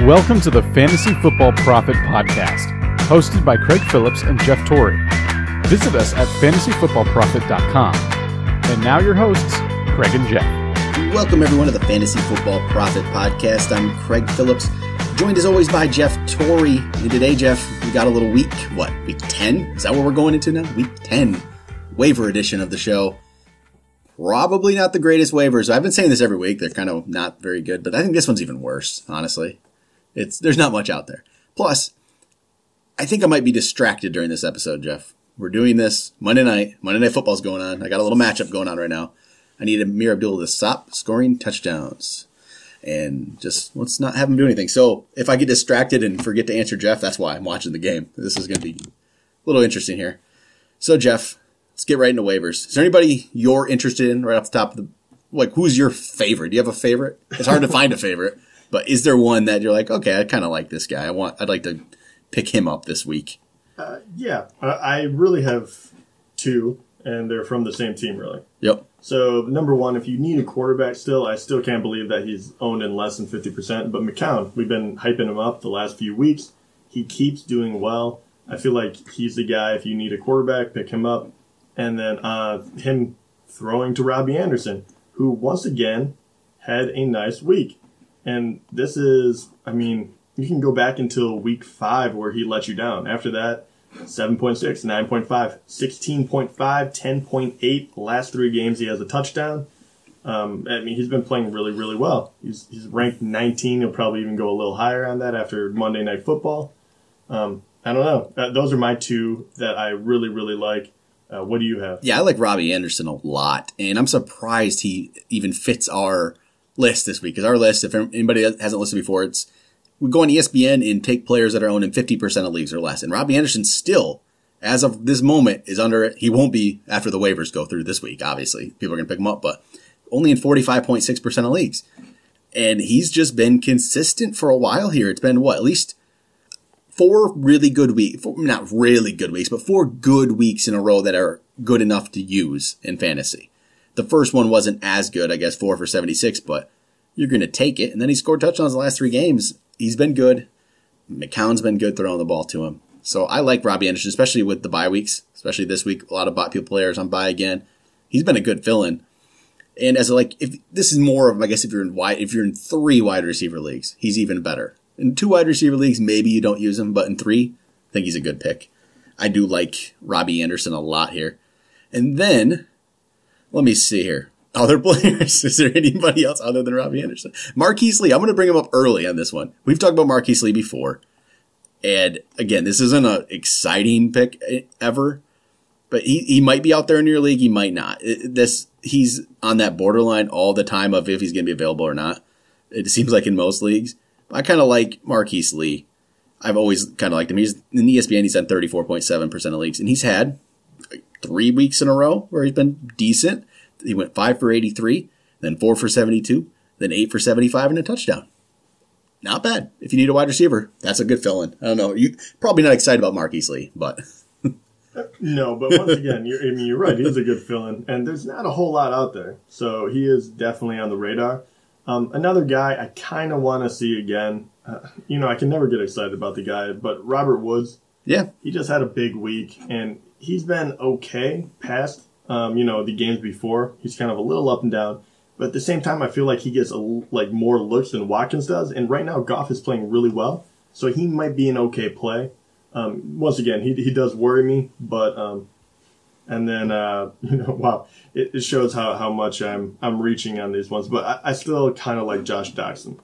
Welcome to the Fantasy Football Prophet podcast, hosted by Craig Phillips and Jeff Torrey. Visit us at fantasyfootballprophet.com. And now your hosts, Craig and Jeff. Welcome everyone to the Fantasy Football Prophet podcast. I'm Craig Phillips, joined as always by Jeff Torrey. And today, Jeff, we got a little week 10? Is that what we're going into now? Week 10, waiver edition of the show. Probably not the greatest waivers. I've been saying this every week. They're kind of not very good, but I think this one's even worse, honestly. There's not much out there. Plus, I think I might be distracted during this episode, Jeff. We're doing this Monday night. Monday Night Football's going on. I got a little matchup going on right now. I need Amir Abdullah to stop scoring touchdowns. And just let's not have him do anything. So if I get distracted and forget to answer Jeff, that's why I'm watching the game. This is going to be a little interesting here. So, Jeff, let's get right into waivers. Is there anybody you're interested in right off the top of who's your favorite? Do you have a favorite? It's hard to find a favorite. But is there one that you're like, okay, I kind of like this guy. I'd like to pick him up this week. I really have two, and they're from the same team, really. Yep. So, number one, if you need a quarterback still, I still can't believe that he's owned in less than 50%. But McCown, we've been hyping him up the last few weeks. He keeps doing well. I feel like he's the guy, if you need a quarterback, pick him up. And then him throwing to Robbie Anderson, who once again had a nice week. And this is, you can go back until week 5 where he let you down. After that, 7.6, 9.5, 16.5, 10.8. The last 3 games he has a touchdown. He's been playing really, really well. He's ranked 19. He'll probably even go a little higher on that after Monday Night Football. I don't know. Those are my two that I really, really like. What do you have? Yeah, I like Robbie Anderson a lot. And I'm surprised he even fits our list this week, because our list, if anybody hasn't listened before, we go on ESPN and take players that are owned in 50% of leagues or less. And Robbie Anderson still, as of this moment, is under it. He won't be after the waivers go through this week, obviously. People are going to pick him up, but only in 45.6% of leagues. And he's just been consistent for a while here. It's been, at least 4 really good weeks. Not really good weeks, but 4 good weeks in a row that are good enough to use in fantasy. The first one wasn't as good, I guess, 4 for 76, but you're going to take it. And then he scored touchdowns the last 3 games. He's been good. McCown's been good throwing the ball to him. So I like Robbie Anderson, especially with the bye weeks, especially this week. A lot of people players on bye again. He's been a good fill-in. And if this is more of, I guess, if you're in 3 wide receiver leagues, he's even better. In 2 wide receiver leagues, maybe you don't use him, but in 3, I think he's a good pick. I do like Robbie Anderson a lot here. And then, let me see here. Other players. Is there anybody else other than Robbie Anderson? Marquise Lee. I'm going to bring him up early on this one. We've talked about Marquise Lee before. And again, this isn't an exciting pick ever, but he might be out there in your league. He might not. He's on that borderline all the time of if he's going to be available or not. It seems like in most leagues. I kind of like Marquise Lee. I've always kind of liked him. He's in ESPN. He's on 34.7% of leagues, and he's had 3 weeks in a row where he's been decent. He went 5 for 83, then 4 for 72, then 8 for 75 and a touchdown. Not bad. If you need a wide receiver, that's a good fill-in. I don't know. You're probably not excited about Marquise Lee, but no, but once again, you're right. He is a good fill-in, and there's not a whole lot out there. So he is definitely on the radar. Another guy I kind of want to see again. I can never get excited about the guy, but Robert Woods. Yeah. He just had a big week, and he's been okay past the games before. He's kind of a little up and down. But at the same time, I feel like he gets more looks than Watkins does. And right now, Goff is playing really well. So he might be an okay play. Once again, he does worry me. But, wow, it shows how much I'm reaching on these ones. But I still kind of like Josh Doxson.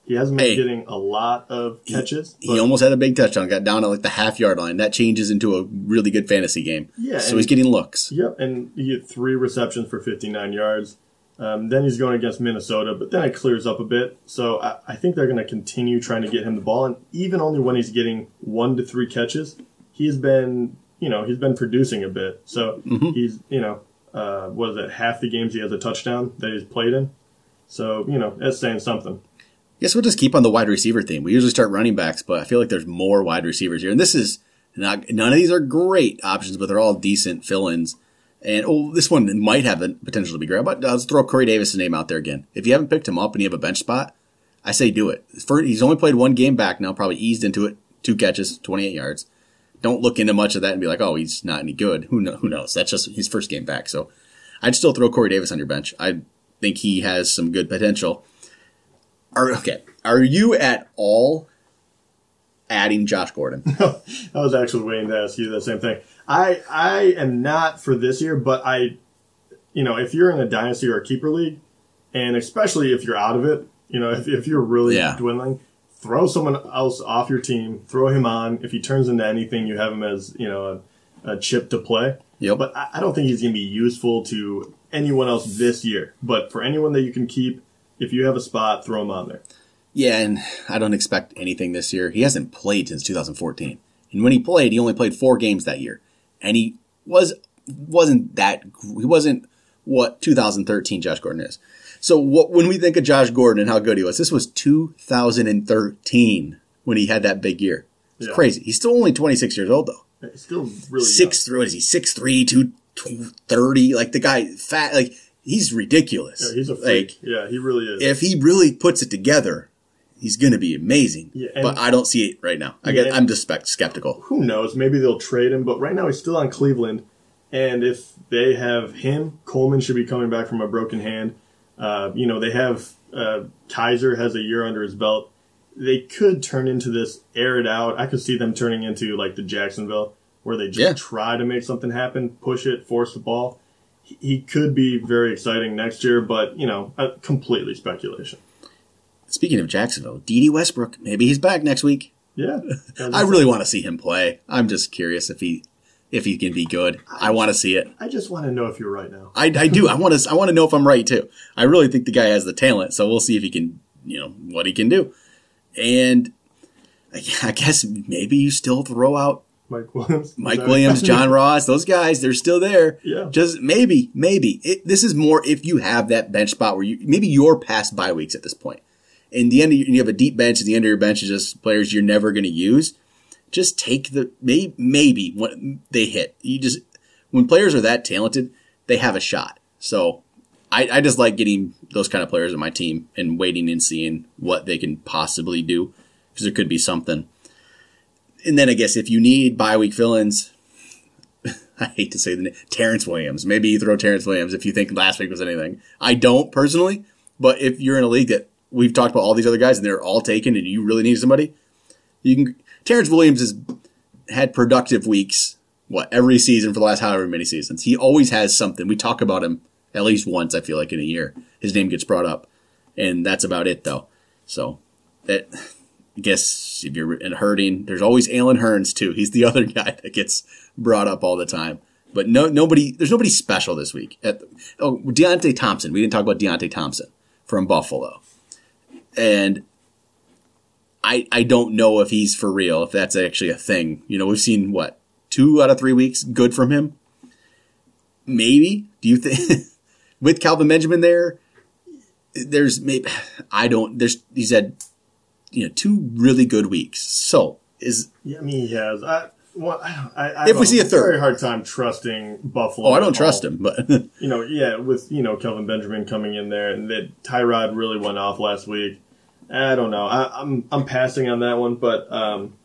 He hasn't been getting a lot of catches. He almost had a big touchdown, got down at the half-yard line. That changes into a really good fantasy game. Yeah, so he's getting looks. Yep, and he had 3 receptions for 59 yards. Then he's going against Minnesota, but then it clears up a bit. So I think they're going to continue trying to get him the ball. And even only when he's getting 1 to 3 catches, he's been producing a bit. So he's, half the games he has a touchdown that he's played in. So, that's saying something. I guess we'll just keep on the wide receiver theme. We usually start running backs, but I feel like there's more wide receivers here. And this is none of these are great options, but they're all decent fill-ins. And this one might have the potential to be great. But let's throw Corey Davis' name out there again. If you haven't picked him up and you have a bench spot, I say do it. He's only played one game back now, probably eased into it. 2 catches, 28 yards. Don't look into much of that and be like, oh, he's not any good. Who knows? That's just his first game back. So I'd still throw Corey Davis on your bench. I think he has some good potential. Are you at all adding Josh Gordon? I was actually waiting to ask you the same thing. I am not for this year, but if you're in a dynasty or a keeper league, and especially if you're out of it, if you're really dwindling, throw someone else off your team, throw him on. If he turns into anything, you have him as, a chip to play. Yep. But I don't think he's going to be useful to anyone else this year. But for anyone that you can keep, if you have a spot, throw him on there. Yeah, and I don't expect anything this year. He hasn't played since 2014. And when he played, he only played 4 games that year. And he wasn't what 2013 Josh Gordon is. So when we think of Josh Gordon and how good he was, this was 2013 when he had that big year. It's crazy. He's still only 26 years old, though. He's still really 6'3", what is he, 6'3", 230? Like, the guy, fat, like, he's ridiculous. Yeah, he's a freak. Yeah, he really is. If he really puts it together, he's going to be amazing. Yeah, but I don't see it right now. I'm just skeptical. Who knows? Maybe they'll trade him, but right now he's still on Cleveland. And if they have him, Coleman should be coming back from a broken hand. They have Kaiser has a year under his belt. They could turn into this, air it out. I could see them turning into like the Jacksonville, where they just try to make something happen, push it, force the ball. He could be very exciting next year, but, completely speculation. Speaking of Jacksonville, D.D. Westbrook, maybe he's back next week. Yeah. I really want to see him play. I'm just curious if he can be good. I want to see it. I just want to know if you're right now. I do. I want to know if I'm right, too. I really think the guy has the talent, so we'll see if he can, what he can do. And I guess maybe you still throw out Mike Williams, John Ross, those guys, they're still there. Yeah. Just maybe. This is more if you have that bench spot where maybe you're past bye weeks at this point. In the end, you have a deep bench. At the end of your bench is just players you're never going to use. Just take maybe when they hit. When players are that talented, they have a shot. So I just like getting those kind of players on my team and waiting and seeing what they can possibly do, because there could be something. And then I guess if you need bye week fill-ins, I hate to say the name, Terrence Williams. Maybe you throw Terrence Williams if you think last week was anything. I don't personally, but if you're in a league that we've talked about all these other guys and they're all taken and you really need somebody, you can. Terrence Williams has had productive weeks, every season for the last however many seasons. He always has something. We talk about him at least once, I feel like, in a year. His name gets brought up. And that's about it, though. So, I guess if you're hurting, there's always Alan Hearns, too. He's the other guy that gets brought up all the time. But there's nobody special this week. Deontay Thompson. We didn't talk about Deontay Thompson from Buffalo. And I don't know if he's for real, if that's actually a thing. We've seen, 2 out of 3 weeks good from him? Maybe. Do you think with Calvin Benjamin there, he's had, 2 really good weeks. So he has. If we see a third, very hard time trusting Buffalo. Oh, I don't trust him, but with Calvin Benjamin coming in there, and that Tyrod really went off last week. I don't know. I'm passing on that one, but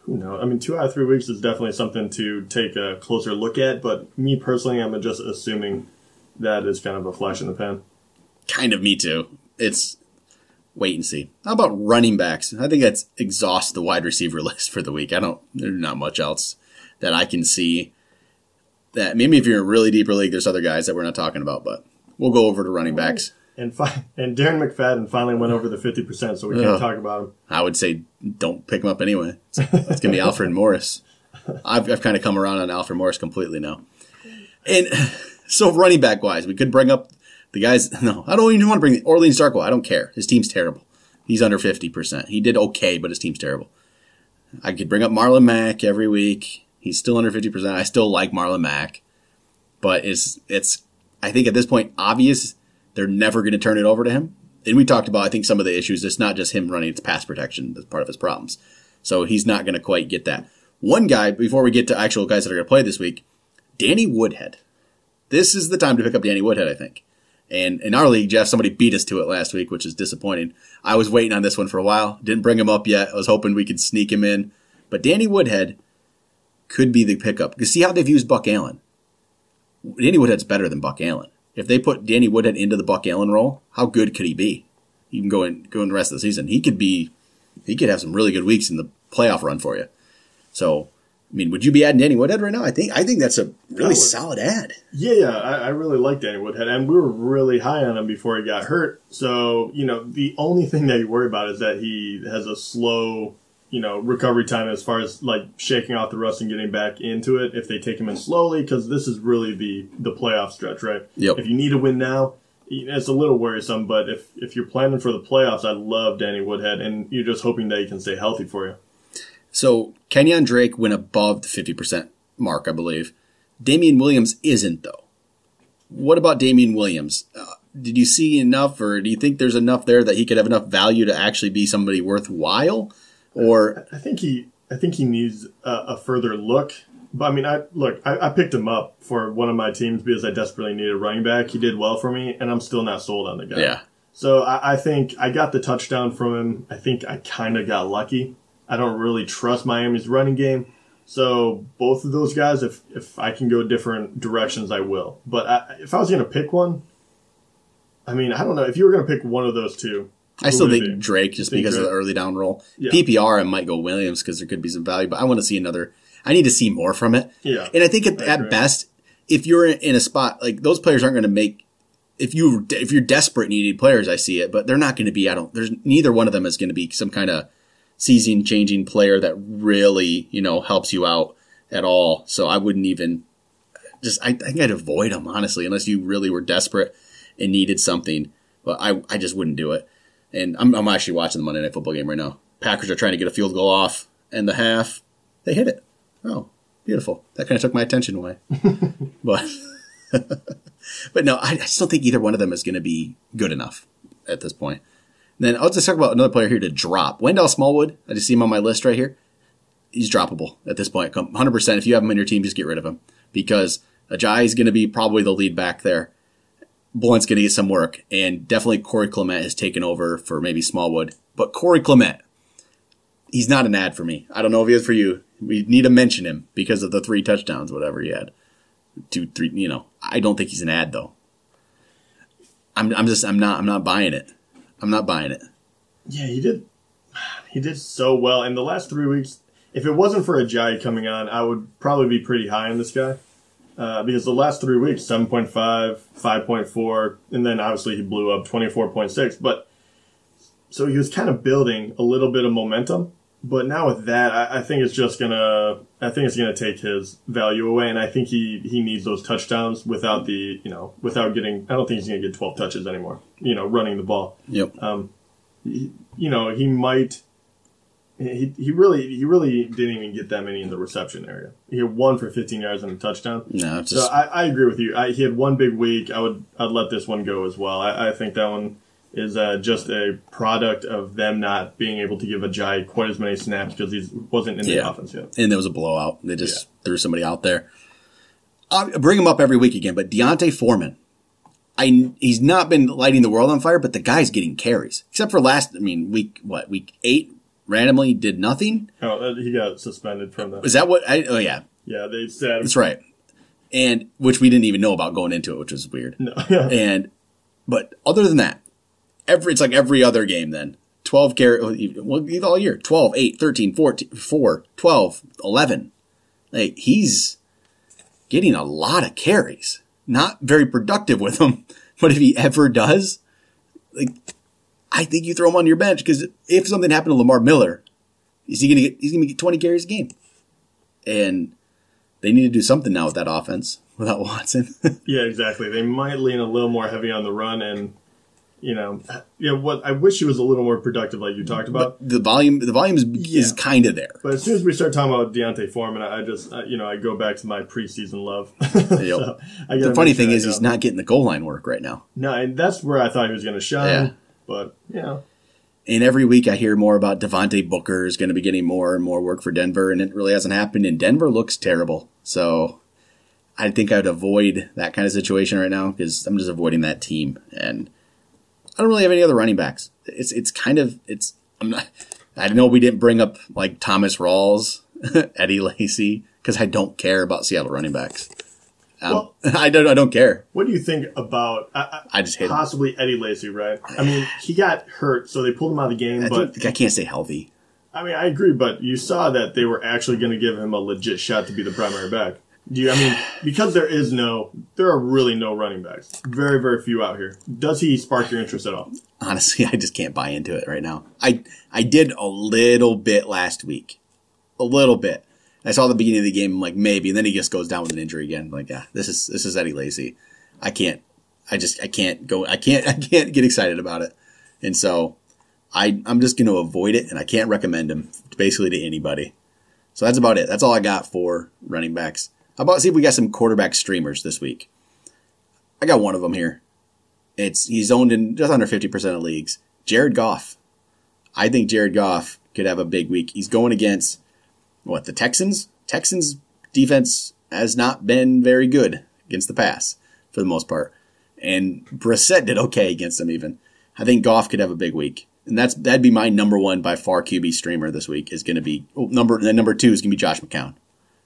who knows? 2 out of 3 weeks is definitely something to take a closer look at. But me personally, I'm just assuming that is kind of a flash in the pan. Kind of me too. It's wait and see. How about running backs? I think that's exhausts the wide receiver list for the week. There's not much else that I can see. That maybe if you're in a really deeper league, there's other guys that we're not talking about, but we'll go over to running backs. And Darren McFadden finally went over the 50%, so we can't talk about him. I would say don't pick him up anyway. It's going to be Alfred Morris. I've kind of come around on Alfred Morris completely now. And so running back wise, we could bring up the guys. No, I don't even want to bring Orleans Darkwa. I don't care. His team's terrible. He's under 50%. He did okay, but his team's terrible. I could bring up Marlon Mack every week. He's still under 50%. I still like Marlon Mack. But it's I think at this point, obvious they're never going to turn it over to him. And we talked about, I think, some of the issues. It's not just him running, it's pass protection that's part of his problems. So he's not going to quite get that. One guy, before we get to actual guys that are going to play this week, Danny Woodhead. This is the time to pick up Danny Woodhead, I think. And in our league, Jeff, somebody beat us to it last week, which is disappointing. I was waiting on this one for a while. Didn't bring him up yet. I was hoping we could sneak him in. But Danny Woodhead could be the pickup. Because see how they've used Buck Allen. Danny Woodhead's better than Buck Allen. If they put Danny Woodhead into the Buck Allen role, how good could he be? Even going the rest of the season. He could have some really good weeks in the playoff run for you. So, I mean, would you be adding Danny Woodhead right now? I think that's a really solid add. Yeah, I really like Danny Woodhead, and we were really high on him before he got hurt. So, the only thing that you worry about is that he has a slow, recovery time as far as like shaking off the rust and getting back into it if they take him in slowly, because this is really the playoff stretch, right? Yep. If you need to win now, it's a little worrisome, but if you're planning for the playoffs, I love Danny Woodhead, and you're just hoping that he can stay healthy for you. So Kenyon Drake went above the 50% mark, I believe. Damian Williams isn't, though. What about Damian Williams? Did you see enough, or do you think there's enough there that he could have enough value to actually be somebody worthwhile? Or I think he needs a further look. But I mean, I picked him up for one of my teams because I desperately needed a running back. He did well for me, and I'm still not sold on the guy. Yeah. So I think I got the touchdown from him. I think I kind of got lucky. I don't really trust Miami's running game. So both of those guys, if I can go different directions, I will. But if I was going to pick one, I mean, I don't know. If you were going to pick one of those two, I still think Drake just because of the early down roll. Yeah. PPR, I might go Williams because there could be some value, but I want to see another. I need to see more from it. Yeah. And I think at best, if you're in a spot, like those players aren't going to make, if you're desperate and you need players, I see it, but they're not going to be, there's neither one of them is going to be some kind of season changing player that really, helps you out at all. So I wouldn't even I think I'd avoid them, honestly, unless you really were desperate and needed something. But I just wouldn't do it. And I'm actually watching the Monday Night Football game right now. Packers are trying to get a field goal off in the half. They hit it. Oh, beautiful. That kind of took my attention away. But no, I just don't think either one of them is going to be good enough at this point. And then I'll just talk about another player here to drop. Wendell Smallwood, I just see him on my list right here. He's droppable at this point. 100%. If you have him in your team, just get rid of him. Because Ajayi is going to be probably the lead back there. Blunt's going to get some work. And definitely Corey Clement has taken over for maybe Smallwood. But Corey Clement, he's not an ad for me. I don't know if he is for you. We need to mention him because of the 3 touchdowns, whatever he had. 2, 3, I don't think he's an ad though. I'm not buying it. I'm not buying it. Yeah, he did so well. In the last 3 weeks, if it wasn't for Ajayi coming on, I would probably be pretty high on this guy. Because the last 3 weeks, 7.5, 5.4, and then obviously he blew up 24.6. But so he was kind of building a little bit of momentum. But now with that, I think it's gonna take his value away, and I think he needs those touchdowns without getting. I don't think he's gonna get 12 touches anymore. Running the ball. Yep. He might. He really didn't even get that many in the reception area. He had 1 for 15 yards and a touchdown. No, so I agree with you. He had one big week. I'd let this one go as well. I think that one is just a product of them not being able to give Ajayi quite as many snaps because he wasn't in the offense yet. And there was a blowout. They just threw somebody out there. I'll bring him up every week again, but Deontay Foreman. He's not been lighting the world on fire, but the guy's getting carries. Except for week 8, randomly did nothing? Oh, he got suspended from the... Is that what... oh, yeah. Yeah, they said... That's right. And, which we didn't even know about going into it, which was weird. No. But other than that, it's like every other game then. 12 carries, all year. 12, 8, 13, 14, 4, 12, 11. Like, he's getting a lot of carries. Not very productive with them. But if he ever does, I think you throw him on your bench because if something happened to Lamar Miller, he's going to get 20 carries a game. And they need to do something now with that offense without Watson. Yeah, exactly. They might lean a little more heavy on the run and I wish he was a little more productive, like you talked about. But the volume is kind of there. But as soon as we start talking about Deontay Foreman, I go back to my preseason love. So the funny thing is he's not getting the goal line work right now. No, and that's where I thought he was going to shine. Yeah. But And every week I hear more about Devontae Booker is going to be getting more and more work for Denver, and it really hasn't happened. And Denver looks terrible. So I think I'd avoid that kind of situation right now because I'm just avoiding that team, and I don't really have any other running backs. I know we didn't bring up like Thomas Rawls, Eddie Lacy, because I don't care about Seattle running backs. I don't care. What do you think about I just hate possibly him. Eddie Lacy, right? I mean, he got hurt, so they pulled him out of the game. I can't stay healthy. I mean, I agree, but you saw that they were actually going to give him a legit shot to be the primary back. Because there are really no running backs. Very, very few out here. Does he spark your interest at all? Honestly, I just can't buy into it right now. I did a little bit last week. A little bit. I saw the beginning of the game, I'm like, maybe, and then he just goes down with an injury again. I'm like, yeah, this is Eddie Lacy. I can't get excited about it. And so I'm just going to avoid it, and I can't recommend him basically to anybody. So that's about it. That's all I got for running backs. How about see if we got some quarterback streamers this week? I got one of them here. He's owned in just under 50% of leagues. Jared Goff. I think Jared Goff could have a big week. He's going against, the Texans? Texans defense has not been very good against the pass for the most part. And Brissett did okay against them even. I think Goff could have a big week. And that'd be my number one by far QB streamer this week is going to be, number two is going to be Josh McCown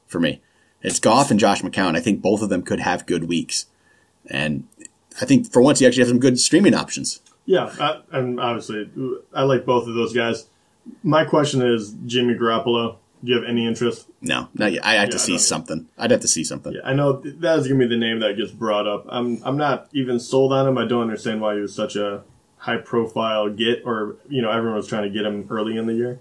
for me. It's Goff and Josh McCown. I think both of them could have good weeks. And I think for once you actually have some good streaming options. Yeah, and obviously I like both of those guys. My question is Jimmy Garoppolo. Do you have any interest? No, not yet. I'd have to see something. Yeah, I know that is going to be the name that gets brought up. I'm not even sold on him. I don't understand why he was such a high-profile get, or everyone was trying to get him early in the year.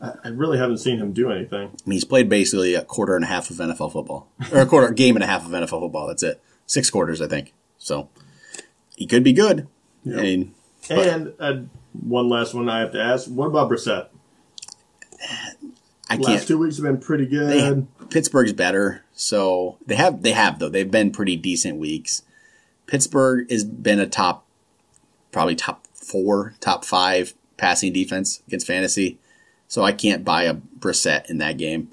I really haven't seen him do anything. I mean, he's played basically a quarter and a half of NFL football, or a game and a half of NFL football. That's it. 6 quarters, I think. So he could be good. Yep. One last one I have to ask: what about Brissett? Last 2 weeks have been pretty good. Pittsburgh's better, so they have though. They've been pretty decent weeks. Pittsburgh has been probably top 4, top 5 passing defense against fantasy. So I can't buy a Brissett in that game.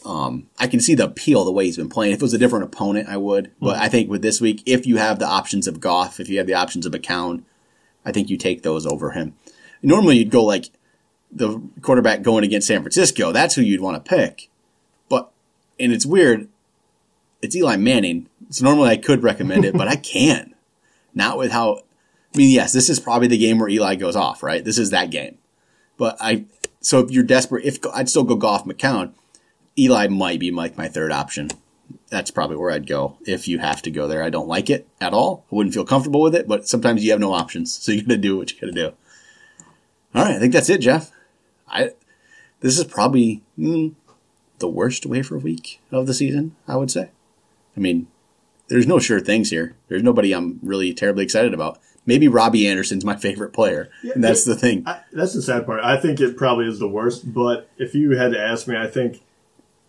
I can see the appeal the way he's been playing. If it was a different opponent, I would. But I think with this week, if you have the options of Goff, if you have the options of McCown, I think you take those over him. Normally you'd go like the quarterback going against San Francisco. That's who you'd want to pick. And it's weird. It's Eli Manning. So normally I could recommend it, but I can't. Not with how... yes, this is probably the game where Eli goes off, right? This is that game. So if you're desperate, I'd still go Goff McCown. Eli might be like my third option. That's probably where I'd go if you have to go there. I don't like it at all. I wouldn't feel comfortable with it, but sometimes you have no options. So you got to do what you got to do. All right, I think that's it, Jeff. This is probably the worst waiver week of the season, I would say. I mean, there's no sure things here. There's nobody I'm really terribly excited about. Maybe Robbie Anderson's my favorite player, and that's the thing. That's the sad part. I think it probably is the worst, but if you had to ask me, I think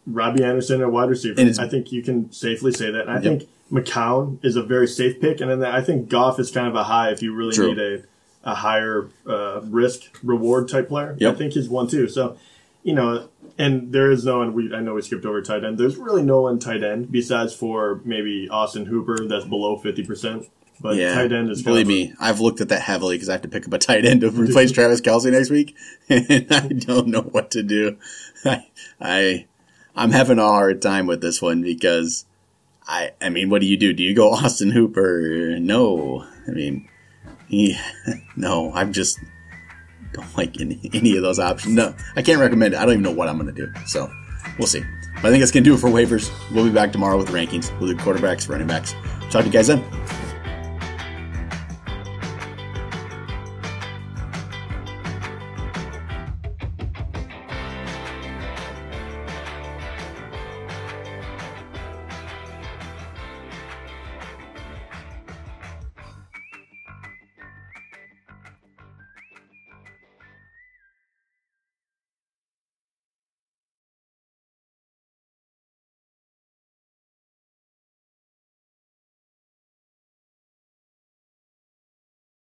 Robbie Anderson at wide receiver, I think you can safely say that. And I think McCown is a very safe pick, and then I think Goff is kind of a high if you really need a higher risk-reward type player. Yep. I think he's one too. So, and there is no one, I know we skipped over tight end. There's really no one tight end besides for maybe Austin Hooper that's below 50%. But tight end is believe me, I've looked at that heavily because I have to pick up a tight end to replace Travis Kelce next week, and I don't know what to do. I'm having a hard time with this one because I mean, what do you do? Do you go Austin Hooper? No. I mean, no. I just don't like any of those options. No, I can't recommend it. I don't even know what I'm going to do. So we'll see. But I think that's going to do it for waivers. We'll be back tomorrow with rankings. We'll do quarterbacks, running backs. Talk to you guys then.